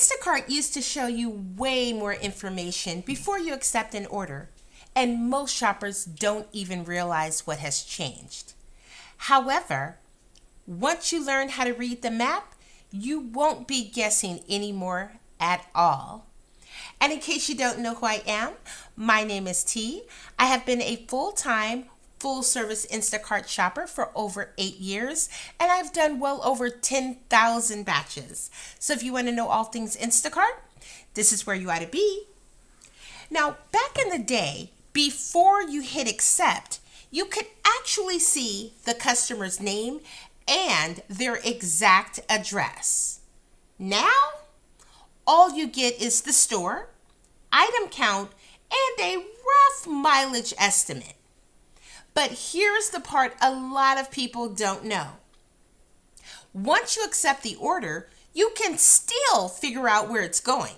Instacart used to show you way more information before you accept an order, and most shoppers don't even realize what has changed. However, once you learn how to read the map, you won't be guessing anymore at all. And in case you don't know who I am, my name is T. I have been a full-time, full-service Instacart shopper for over 8 years, and I've done well over 10,000 batches. So if you want to know all things Instacart, this is where you ought to be. Now, back in the day, before you hit accept, you could actually see the customer's name and their exact address. Now, all you get is the store, item count, and a rough mileage estimate. But here's the part a lot of people don't know. Once you accept the order, you can still figure out where it's going.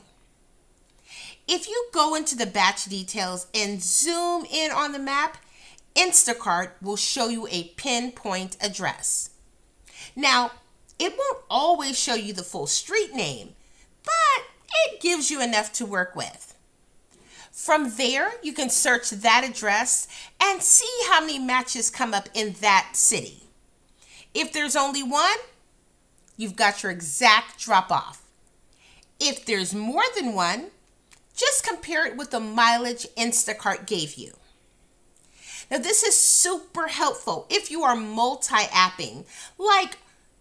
If you go into the batch details and zoom in on the map, Instacart will show you a pinpoint address. Now, it won't always show you the full street name, but it gives you enough to work with. From there, you can search that address and see how many matches come up in that city. If there's only one, you've got your exact drop-off. If there's more than one, just compare it with the mileage Instacart gave you. Now, this is super helpful if you are multi-apping, like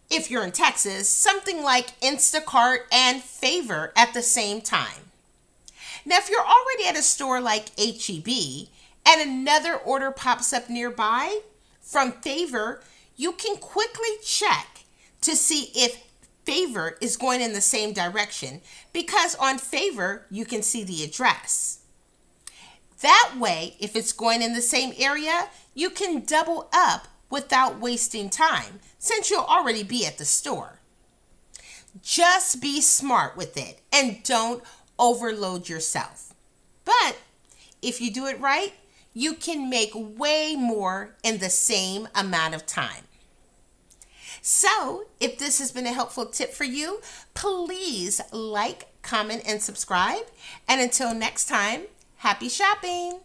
if you're in Texas, something like Instacart and Favor at the same time. Now, if you're already at a store like H-E-B and another order pops up nearby from Favor, you can quickly check to see if Favor is going in the same direction, because on Favor, you can see the address. That way, if it's going in the same area, you can double up without wasting time, since you'll already be at the store. Just be smart with it and don't overload yourself. But if you do it right, you can make way more in the same amount of time. So, if this has been a helpful tip for you, please like, comment, and subscribe. And until next time, happy shopping!